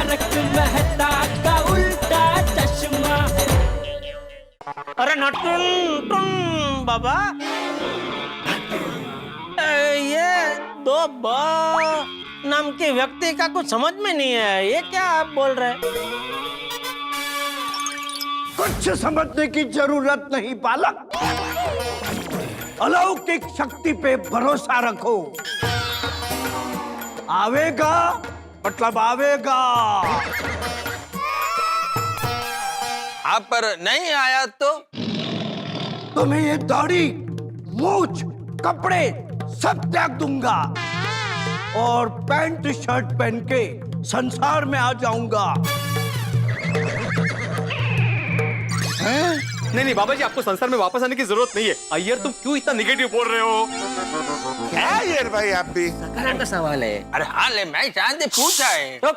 तारक मेहता का उल्टा चश्मा। अरे नटुन टुन बाबा, ये दो ब नाम के व्यक्ति का कुछ समझ में नहीं है, ये क्या आप बोल रहे हैं? कुछ समझने की जरूरत नहीं बालक, अलौकिक शक्ति पे भरोसा रखो। आवेगा मतलब आवेगा। आप पर नहीं आया तो तुम्हें ये दाढ़ी, मूछ, कपड़े सब त्याग दूंगा और पैंट शर्ट पहन के संसार में आ जाऊंगा। नहीं नहीं बाबा जी, आपको संसार में वापस आने की जरूरत नहीं है। अय्यर तुम क्यों इतना निगेटिव बोल रहे हो? क्या अय्यर भाई आप भी? का सवाल है। अरे हाँ ले, मैं चांद पूछा है। तो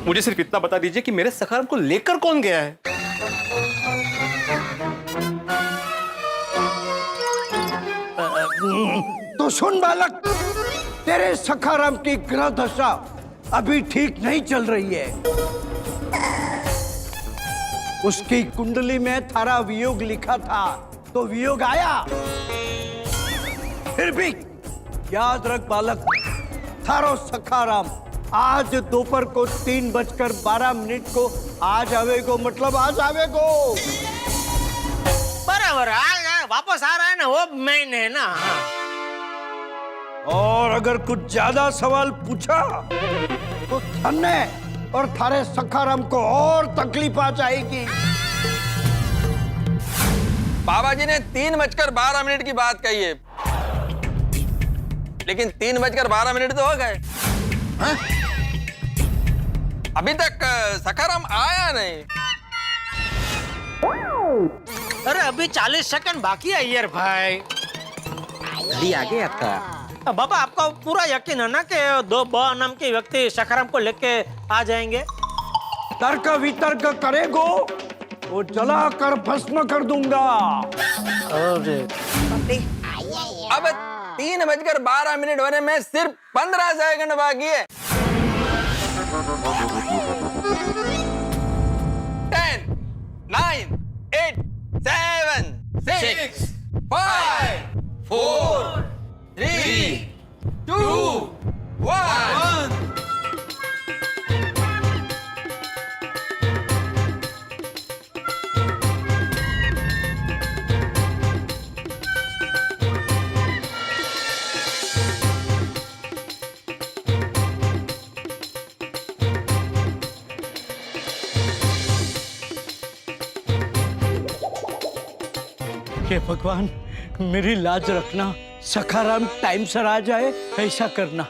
मुझे सिर्फ इतना बता दीजिए कि मेरे सखाराम को लेकर कौन गया है? तो सुन बालक, तेरे सखाराम की ग्रह दशा अभी ठीक नहीं चल रही है। उसकी कुंडली में थारा वियोग लिखा था तो वियोग आया। फिर भी याद रख बालक, थारो सखाराम आज दोपहर को 3:12 को आ जावेगो, मतलब आ जावेगो। बराबर वापस आ रहा है ना, वो मेन है ना। और अगर कुछ ज्यादा सवाल पूछा तो थन्ने और थारे सखाराम को और तकलीफ आ जाएगी। बाबा जी ने 3:12 की बात कही है, लेकिन 3:12 तो हो गए। हाँ? अभी तक सखाराम आया नहीं। अरे अभी 40 सेकंड बाकी है अय्यर भाई। घड़ी आ गई आपका। बाबा आपका पूरा यकीन है ना कि दो ब नाम के व्यक्ति सखाराम को लेके आ जाएंगे? तर्क वितर्क करेगो तो जला कर भस्म कर दूंगा। अरे अब 3:12 होने में सिर्फ 15 सेकंड बाकी है। 10, 9, 8, 7, 6, 5, 4, 3, 2, 1। हे भगवान, मेरी लाज रखना, सखाराम टाइम से आ जाए ऐसा करना।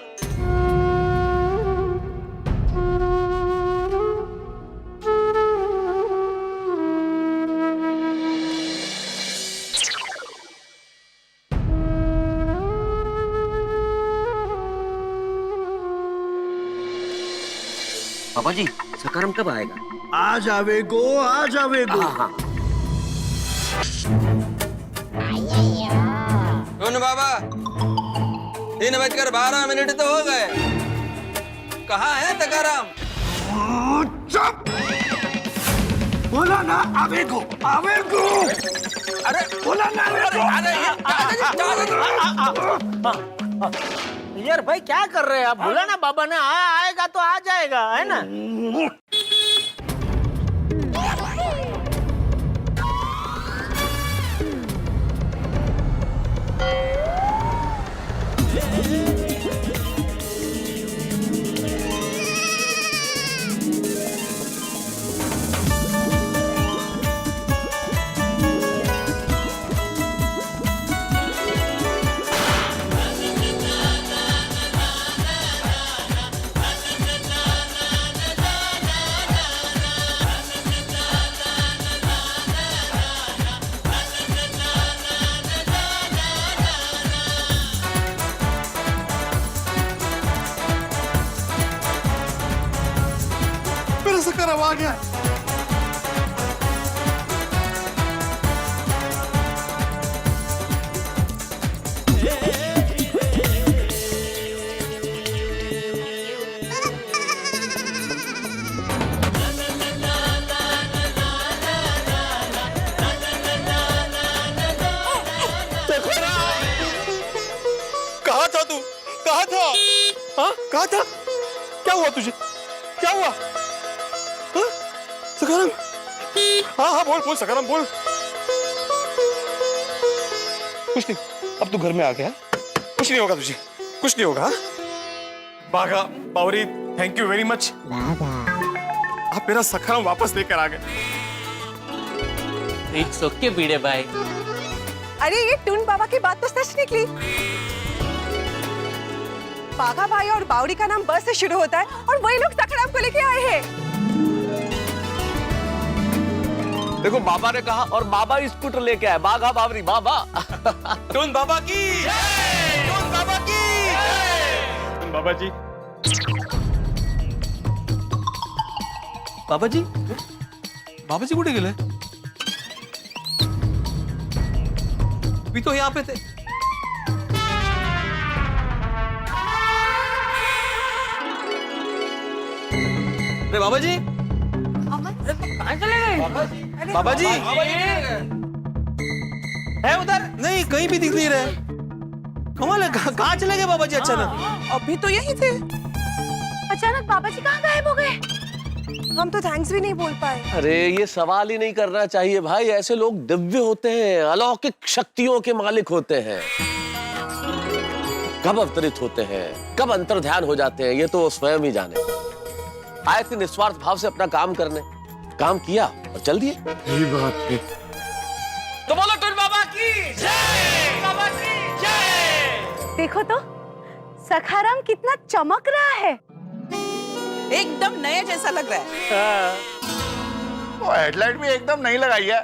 बाबा जी सखाराम कब आएगा? आ जावेगो, आ जावेगो। हाँ। सुन बाबा, 3:12 तो हो गए। कहाँ है सखाराम? चुप! बोला ना आवेगो, आवेगो। अरे बोला ना आवेगो। अय्यर भाई क्या कर रहे हैं आप? बोला ना बाबा ने आएगा तो आ जाएगा, है ना? सखाराम आ गया। कहा था? क्या हुआ तुझे? क्या हुआ? हाँ? सखाराम, हाँ बोल बोल सखाराम बोल। कुछ नहीं, अब तू घर में आ गया, कुछ नहीं होगा तुझे, कुछ नहीं होगा। बाघा बावरी, थैंक यू वेरी मच, आप मेरा सखाराम वापस लेकर आ गए। इट्स ओके भिड़े भाई। अरे ये टून बाबा की बात तो सच निकली। बाघा भाई और बावरी का नाम ब से शुरू होता है और वही लोग सखाराम को लेके आए हैं। देखो बाबा ने कहा और बाबा स्कूटर लेके आए। बाघा बावरी बाबा। टून बाबा की जय, टून बाबा की जय। टून बाबा जी, बाबा जी, बाबा जी कुठे गेले? भी तो यहाँ पे थे। अरे बाबा जी, कहाँ चले गए? बाबा जी है उधर? नहीं, कहीं भी दिख नहीं रहे। कमाल है, कहाँ चले गए बाबा जी अचानक? अभी तो यही थे। अचानक बाबा जी कहाँ गायब हो गए? हम तो थैंक्स भी नहीं बोल पाए। अरे ये सवाल ही नहीं करना चाहिए भाई, ऐसे लोग दिव्य होते हैं, अलौकिक शक्तियों के मालिक होते हैं। कब अवतरित होते हैं, कब अंतर्ध्यान हो जाते हैं, ये तो स्वयं ही जाने। आए थे निस्वार्थ भाव से अपना काम करने, काम किया और चल दिए। यही बात है। तो बोलो टून बाबा की जय, बाबा की जय। देखो तो सखाराम कितना चमक रहा है। एकदम नए जैसा लग रहा है। वो हेडलाइट भी एकदम नहीं लगाई है।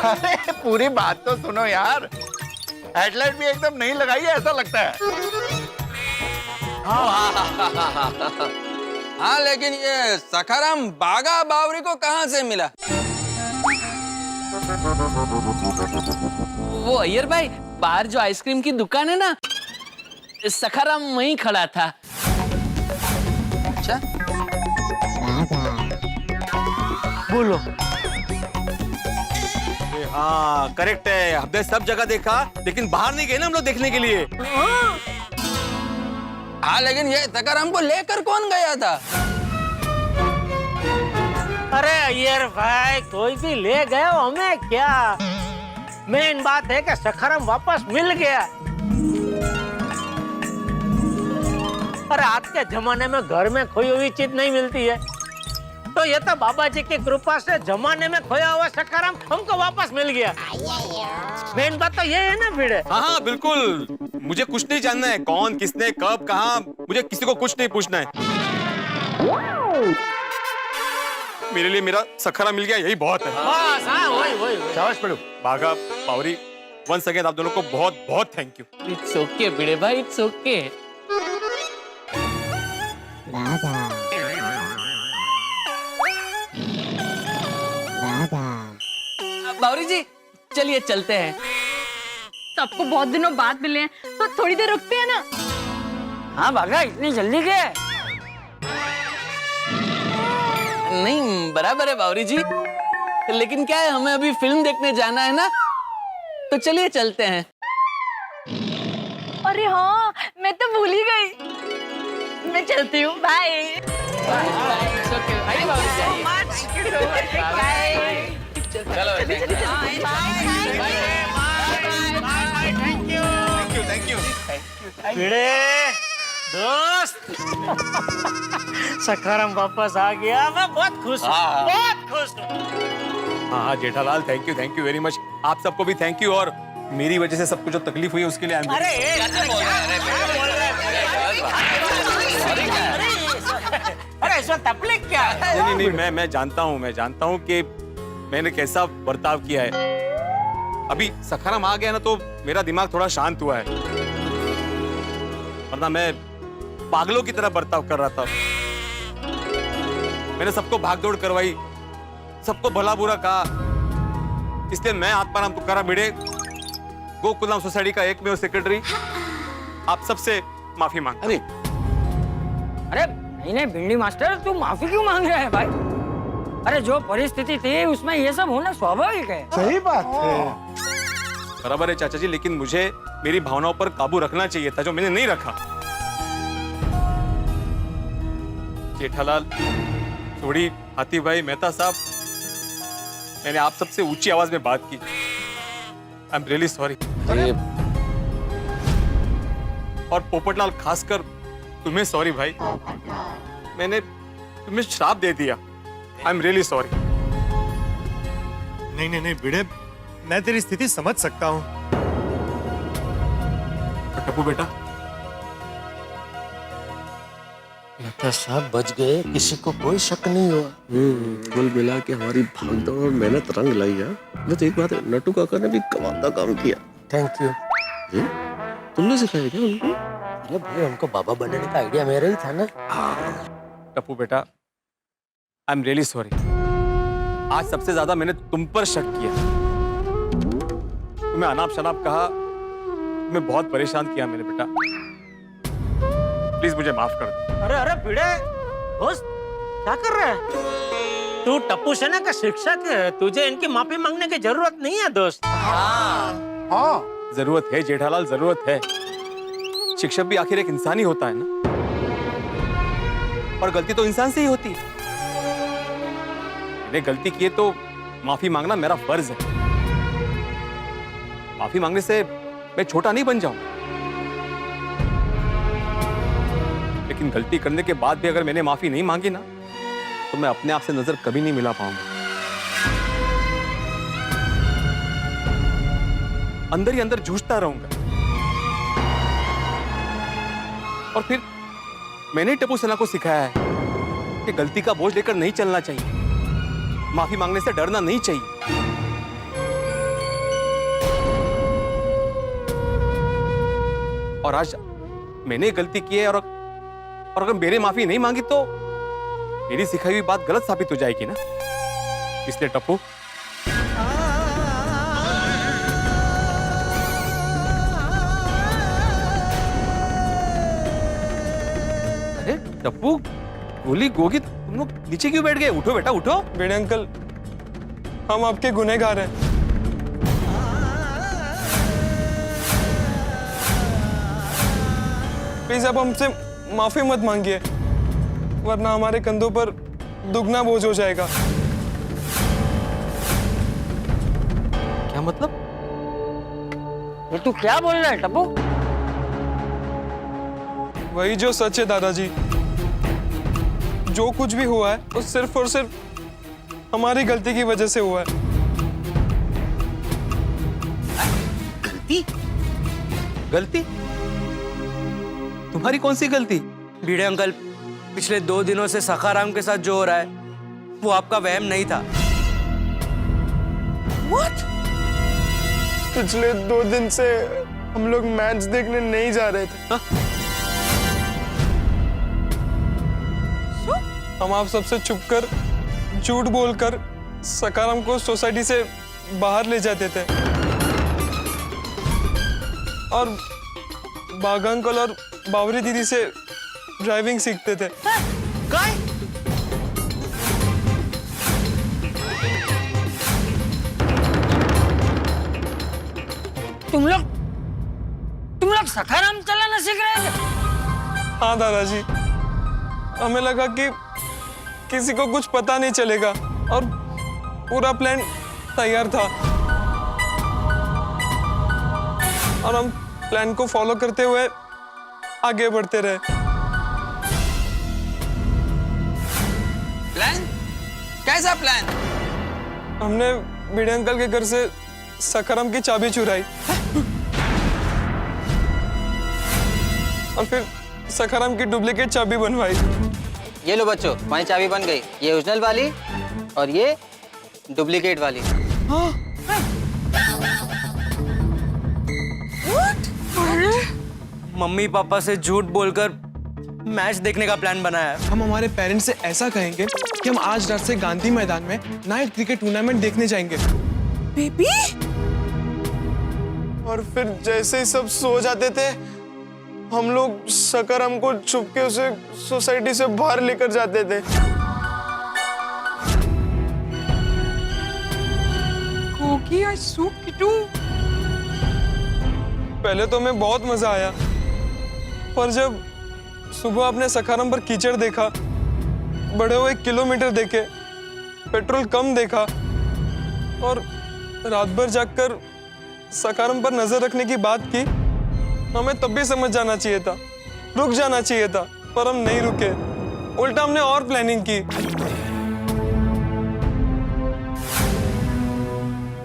अरे पूरी बात तो सुनो यार, हेडलाइट भी एकदम नहीं लगाई है ऐसा लगता है। हाँ लेकिन ये सखाराम बाघा बावरी को कहाँ से मिला? वो अय्यर भाई, बाहर जो आइसक्रीम की दुकान है ना, सखाराम वहीं खड़ा था। अच्छा, बोलो। हाँ करेक्ट है, हमने सब जगह देखा लेकिन बाहर नहीं गए ना हम लोग देखने के लिए। हाँ लेकिन ये सखाराम को लेकर कौन गया था? अरे अय्यर भाई, कोई भी ले गए हो, हमें क्या। मेन बात है कि सखाराम वापस मिल गया। और आज के जमाने में घर में खोई हुई चीज नहीं मिलती है, तो ये तो बाबा जी की कृपा से जमाने में खोया हुआ सखाराम हमको वापस मिल गया। मेन बात तो ये है ना भिड़े। हाँ हाँ बिल्कुल, मुझे कुछ नहीं जानना है कौन किसने कब कहाँ, मुझे किसी को कुछ नहीं पूछना है। मेरे लिए मेरा सखाराम मिल गया, यही बहुत है। बस हाँ, वही। शाबाश पढ़ो। बाघा बावरी, वंस अगेन आप दोनों को बहुत बहुत थैंक यू। इट्स ओके भिड़े भाई, इट्स ओके। बावरी जी, चलिए चलते हैं। सबको बहुत दिनों बाद मिले हैं, तो थोड़ी देर रुकते हैं ना। हाँ बाघा, इतनी जल्दी क्या? नहीं बराबर है बावरी जी, लेकिन क्या है, हमें अभी फिल्म देखने जाना है ना, तो चलिए चलते हैं। अरे हाँ, मैं तो भूल ही गई। मैं चलती हूँ, बाय। It's okay. आइए बावरी जी, आइए। चलो थैंक यू। भिड़े दोस्त, सखाराम वापस आ गया, मैं बहुत खुश हूँ, बहुत खुश हूँ। हाँ हाँ Jethalal, thank you very much. आप सबको भी थैंक यू, और मेरी वजह से सबको जो तकलीफ हुई है उसके लिए अरे अरे इसमें तकलीफ क्या है? नहीं, मैं जानता हूँ कि मैंने कैसा बर्ताव किया है। अभी सखाराम आ गया ना तो मेरा दिमाग थोड़ा शांत हुआ है, वरना मैं पागलों की तरह बर्ताव कर रहा था। मैंने सबको भागदौड़ करवाई, सबको भला बुरा कहा, इसलिए मैं आत्माराम तुकाराम भिड़े, गोकुलधाम सोसाइटी का एकमेव सेक्रेटरी, आप सबसे माफी मांगता हूं। अरे नहीं भिंडी मास्टर, तू माफी क्यों मांग रहा है भाई? अरे जो परिस्थिति थी उसमें ये सब होना स्वाभाविक है। सही बात है। बराबर है चाचा जी, लेकिन मुझे मेरी भावनाओं पर काबू रखना चाहिए था, जो मैंने नहीं रखा। जेठालाल, थोड़ी हाथी भाई, मेहता साहब, मैंने आप सबसे ऊंची आवाज में बात की। I am really sorry. और पोपटलाल, खासकर तुम्हें सॉरी भाई, मैंने तुम्हें श्राप दे दिया। I am really sorry. नहीं नहीं नहीं भिड़े, मैं तेरी स्थिति समझ सकता हूँ। टप्पू बेटा, मेहता साहब बच गए, किसी को कोई शक नहीं हुआ। कुल मिला के हमारी भागदौड़ और मेहनत रंग लाई है। बस एक बात है, नट्टू काका ने भी कमाल का काम किया। Thank you. तुमने सिखाया क्या उनको? अरे भाई, उनको बाबा बनने का आइडिया मेरा ही था ना। टप्पू बेटा, आई एम रियली सॉरी। आज सबसे ज्यादा मैंने तुम पर शक किया, तुम्हें अनाप शनाप कहा, तुम्हें बहुत परेशान किया मैंने बेटा। प्लीज मुझे माफ कर दो। अरे अरे भिड़े, दोस्त क्या कर रहा है तू? टप्पू सेना का शिक्षक है, तुझे इनकी माफी मांगने की जरूरत नहीं है दोस्त। हाँ जरूरत है जेठालाल, जरूरत है। शिक्षक भी आखिर एक इंसान ही होता है ना, और गलती तो इंसान से ही होती है। मैंने गलती की है तो माफी मांगना मेरा फर्ज है। माफी मांगने से मैं छोटा नहीं बन जाऊं, लेकिन गलती करने के बाद भी अगर मैंने माफी नहीं मांगी ना, तो मैं अपने आप से नजर कभी नहीं मिला पाऊंगा। अंदर ही अंदर जूझता रहूंगा। और फिर मैंने टप्पू सेना को सिखाया है कि गलती का बोझ लेकर नहीं चलना चाहिए, माफी मांगने से डरना नहीं चाहिए। और आज मैंने गलती की है, और अगर मेरे माफी नहीं मांगी तो मेरी सिखाई हुई बात गलत साबित हो जाएगी ना। इसलिए टप्पू, अरे टप्पू, गोली गोगी, तुम लोग नीचे क्यों बैठ गए? उठो बेटा, उठो। भिड़े अंकल, हम आपके गुनहगार हैं। प्लीज आप हमसे माफी मत मांगिए, वरना हमारे कंधों पर दुगना बोझ हो जाएगा। क्या मतलब? ये तू क्या बोल रहा है टप्पू? वही जो सच है दादाजी, जो कुछ भी हुआ है वो सिर्फ और सिर्फ हमारी गलती की वजह से हुआ है। गलती? गलती? तुम्हारी कौन सी गलती? भिड़े अंकल, पिछले 2 दिनों से सखाराम के साथ जो हो रहा है वो आपका वहम नहीं था। What? पिछले 2 दिन से हम लोग मैच देखने नहीं जा रहे थे। हम आप सबसे छुपकर, झूठ बोलकर सखाराम को सोसाइटी से बाहर ले जाते थे, और बागा अंकल और बावरी दीदी से ड्राइविंग सीखते थे। तुम लोग सखाराम चलाना सीख रहे थे? हाँ दादाजी, हमें लगा कि किसी को कुछ पता नहीं चलेगा, और पूरा प्लान तैयार था, और हम प्लान को फॉलो करते हुए आगे बढ़ते रहे। प्लान? कैसा प्लान? हमने भिड़े अंकल के घर से सखाराम की चाबी चुराई, और फिर सखाराम की डुप्लीकेट चाबी बनवाई। ये लो बच्चों, तुम्हारी चाबी बन गई। ये ओरिजिनल वाली और ये डुप्लीकेट वाली। मम्मी पापा से झूठ बोलकर मैच देखने का प्लान बनाया है। हम हमारे पेरेंट्स से ऐसा कहेंगे कि हम आज रात से गांधी मैदान में नाइट क्रिकेट टूर्नामेंट देखने जाएंगे। बेबी, और फिर जैसे ही सब सो जाते थे, हम लोग सखाराम को छुपके उसे सोसाइटी से बाहर लेकर जाते थे। Gogi, I so kitu. पहले तो हमें बहुत मजा आया, पर जब सुबह अपने सखाराम पर कीचड़ देखा, बढ़े हुए किलोमीटर देखे, पेट्रोल कम देखा और रात भर जागकर सखाराम पर नजर रखने की बात की, हमें तब भी समझ जाना चाहिए था, रुक जाना चाहिए था, पर हम नहीं रुके। उल्टा हमने और प्लानिंग की।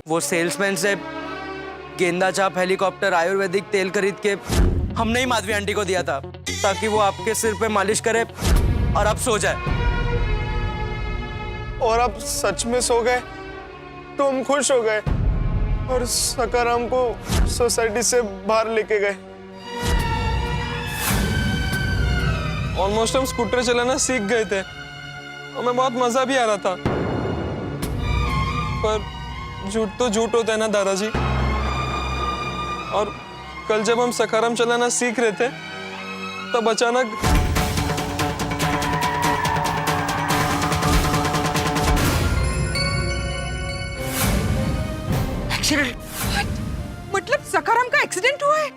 वो सेल्समैन से गेंदा चाप, हेलीकॉप्टर, आयुर्वेदिक तेल खरीद के हमने ही माधवी आंटी को दिया था, ताकि वो आपके सिर पे मालिश करे और आप सो जाए। और आप सच में सो गए तो हम खुश हो गए और सखाराम को सोसाइटी से बाहर लेके गए। ऑलमोस्ट हम स्कूटर चलाना सीख गए थे, हमें बहुत मजा भी आ रहा था, पर झूठ तो झूठ होता है ना दादाजी। और कल जब हम सखाराम चलाना सीख रहे थे तब अचानक एक्सीडेंट। मतलब सखाराम का एक्सीडेंट हुआ है?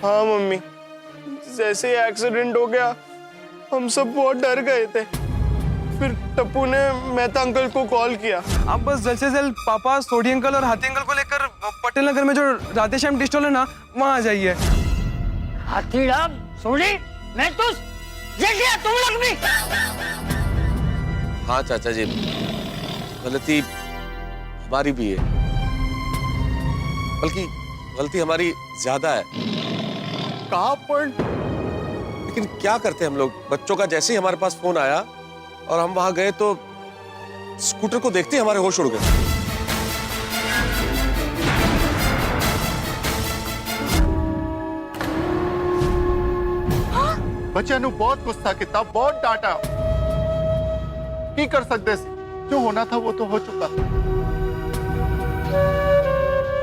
हाँ मम्मी, जैसे ही एक्सीडेंट हो गया हम सब बहुत डर गए थे। फिर टप्पू ने मेहता अंकल को कॉल किया। आप बस जल्द से जल्द पापा, सोडी अंकल और हाथी अंकल को लेकर पटेल नगर में जो राधेश्याम टी स्टॉल है ना, वहाँ आ जाइए। हाथीराम, सोडी, मैं तो तुम लोग भी। हाँ चाचा जी, गलती हमारी भी है, बल्कि गलती हमारी ज्यादा है। कहाँ पॉइंट? लेकिन क्या करते हम लोग, बच्चों का जैसे ही हमारे पास फोन आया और हम वहां गए तो स्कूटर को देखते ही हमारे होश उड़ गए। बच्चे नु बहुत गुस्सा किया, बहुत डांटा। की कर सकते सी? जो होना था वो तो हो चुका।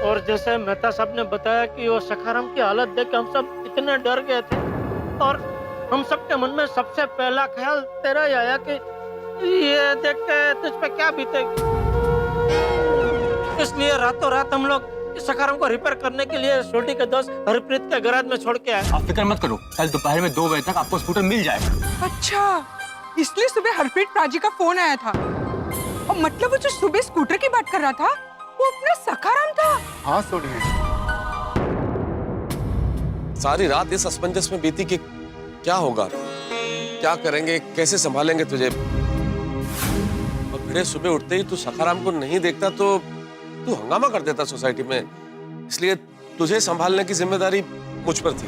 और जैसे मेहता साहब ने बताया कि वो सखाराम की हालत देख के हम सब इतने डर गए थे, और हम सबके मन में सबसे पहला ख्याल तेरा ही आया कि ये देख के तुझ पे क्या बीतेगी। इसलिए रातों रात हम लोग सखाराम को रिपेयर करने के लिए छोटी के दोस्त हरप्रीत के गैराज में छोड़ के आए। आप फिक्र मत करो, कल दोपहर में 2 बजे तक आपको स्कूटर मिल जाएगा। अच्छा, इसलिए सुबह हरप्रीत प्राजी का फोन आया था। और मतलब वो जो सुबह स्कूटर की बात कर रहा था वो अपना सखाराम था। हाँ सोनिया, सारी रात इस असमंजस में बीती कि क्या होगा, क्या करेंगे, कैसे संभालेंगे तुझे। और फिर सुबह उठते ही तू सखाराम को नहीं देखता तो तू हंगामा कर देता सोसाइटी में, इसलिए तुझे संभालने की जिम्मेदारी मुझ पर थी।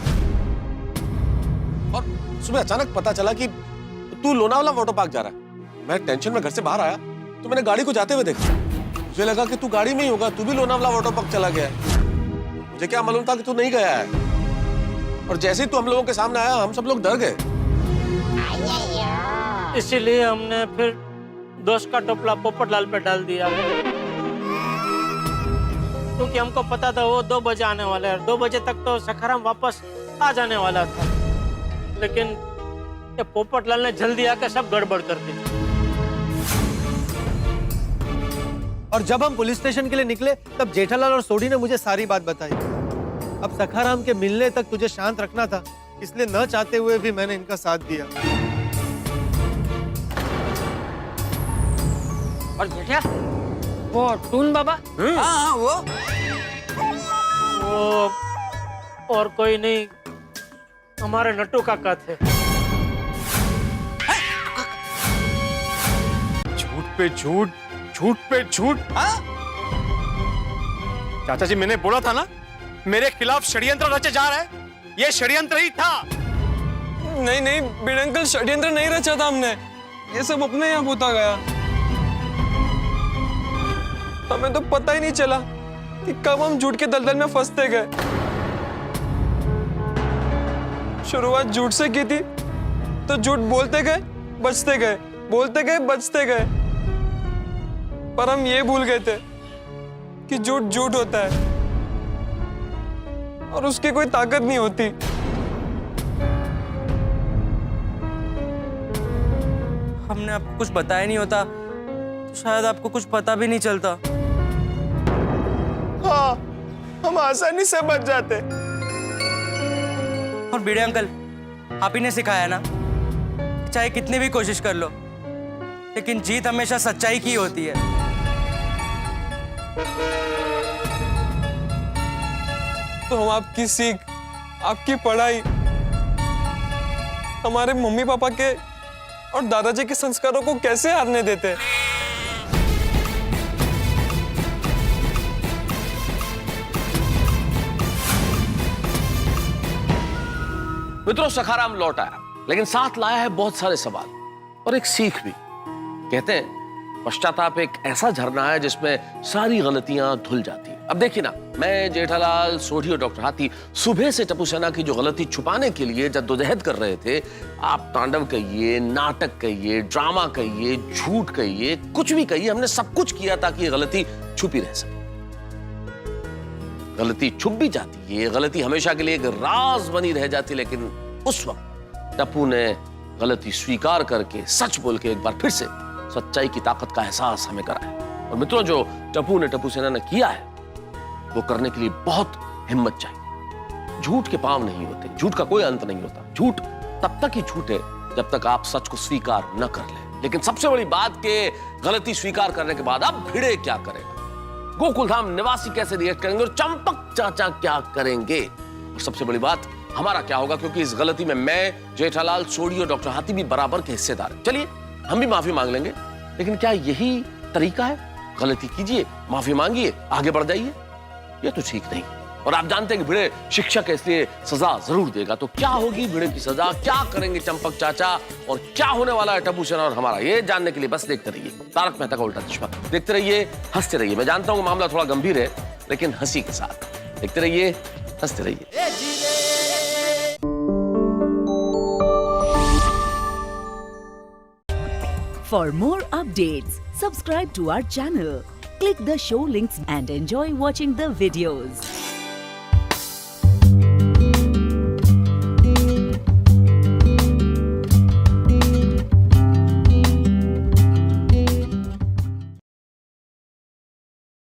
और सुबह अचानक पता चला कि तू लोनावाला वाटर पार्क जा रहा है। मैं टेंशन में घर से बाहर आया तो मैंने गाड़ी को जाते हुए देखा, मुझे लगा कि तू गाड़ी में ही होगा, तू भी लोनावाला वाटर पार्क चला गया है। मुझे क्या मालूम था कि तू नहीं गया है। और जैसे ही तू हम लोगों के सामने आया हम सब लोग डर गए। इसीलिए हमने फिर दोस्त का टोपला पोपटलाल पे डाल दिया, क्योंकि हमको पता था वो 2 बजे आने वाला है। 2 बजे तक तो सखाराम वापस आ जाने वाला था, लेकिन ये पोपटलाल ने जल्दी आकर सब गड़बड़ कर दी। और जब हम पुलिस स्टेशन के लिए निकले तब जेठालाल और सोडी ने मुझे सारी बात बताई। अब सखाराम के मिलने तक तुझे शांत रखना था, इसलिए न चाहते हुए भी मैंने इनका साथ दिया। और जेठा, वो टून बाबा? हाँ वो और कोई नहीं, हमारे नट्टू काका थे। झूठ पे झूठ, झूठ पे झूठ। चाचा जी, मैंने बोला था ना मेरे खिलाफ षड्यंत्र रचे जा रहा है, ये षड्यंत्र ही था। नहीं नहीं बिड अंकल, षड्यंत्र नहीं रचा था हमने, ये सब अपने यहाँ होता गया। हमें तो पता ही नहीं चला कि कब हम झूठ के दलदल में फंसते गए। शुरुआत झूठ से की थी तो झूठ बोलते गए, बचते गए, बोलते गए, बचते गए, पर हम ये भूल गए थे कि झूठ झूठ होता है और उसकी कोई ताकत नहीं होती। हमने आपको कुछ बताया नहीं होता तो शायद आपको कुछ पता भी नहीं चलता। हाँ, हम आसानी से बच जाते, और भिड़े अंकल, आप ही ने सिखाया ना, चाहे कितनी भी कोशिश कर लो, लेकिन जीत हमेशा सच्चाई की होती है। तो हम आपकी सीख, आपकी पढ़ाई, हमारे मम्मी पापा के और दादाजी के संस्कारों को कैसे हारने देते? मित्रों, सखाराम लौट आया, लेकिन साथ लाया है बहुत सारे सवाल और एक सीख भी। कहते हैं पश्चाताप एक ऐसा झरना है जिसमें सारी गलतियां धुल जाती हैं। अब देखिए ना, मैं, जेठालाल, सोढ़ी और डॉक्टर हाथी सुबह से टपू सेना की जो गलती छुपाने के लिए जद्दोजहद कर रहे थे। आप तांडव कहिए, नाटक कहिए, ड्रामा कहिए, झूठ कहिए, कुछ भी कहिए, हमने सब कुछ किया ताकि ये गलती छुपी रह सके। गलती छुप भी जाती है, गलती हमेशा के लिए एक राज बनी रह जाती, लेकिन उस वक्त टप्पू ने गलती स्वीकार करके, सच बोल के एक बार फिर से सच्चाई की ताकत का एहसास हमें कराया। और मित्रों, जो टप्पू सेना ने किया है वो करने के लिए बहुत हिम्मत चाहिए। झूठ के पांव नहीं होते, झूठ का कोई अंत नहीं होता। झूठ तब तक ही झूठ है जब तक आप सच को स्वीकार न कर ले। लेकिन सबसे बड़ी बात के गलती स्वीकार करने के बाद अब भिड़े क्या करेगा, गोकुलधाम निवासी कैसे रिएक्ट करेंगे और चंपक चाचा क्या करेंगे, और सबसे बड़ी बात हमारा क्या होगा, क्योंकि इस गलती में मैं, जेठालाल, सोढ़ी और डॉक्टर हाथी भी बराबर के हिस्सेदार हैं। चलिए हम भी माफी मांग लेंगे, लेकिन क्या यही तरीका है? गलती कीजिए, माफी मांगिए, आगे बढ़ जाइए, ये तो ठीक नहीं। और आप जानते हैं कि भिड़े शिक्षक है, इसलिए सजा जरूर देगा। तो क्या होगी भिड़े की सजा, क्या करेंगे चंपक चाचा, और क्या होने वाला है टप्पू सेना और हमारा, ये जानने के लिए बस देखते रहिए तारक मेहता का उल्टा चश्मा। देखते रहिए, हंसते रहिए। मैं जानता हूं मामला थोड़ा गंभीर है, लेकिन हंसी के साथ। देखते रहिए, हंसते रहिए। For more updates, subscribe to our channel, click the show links and enjoy watching the videos.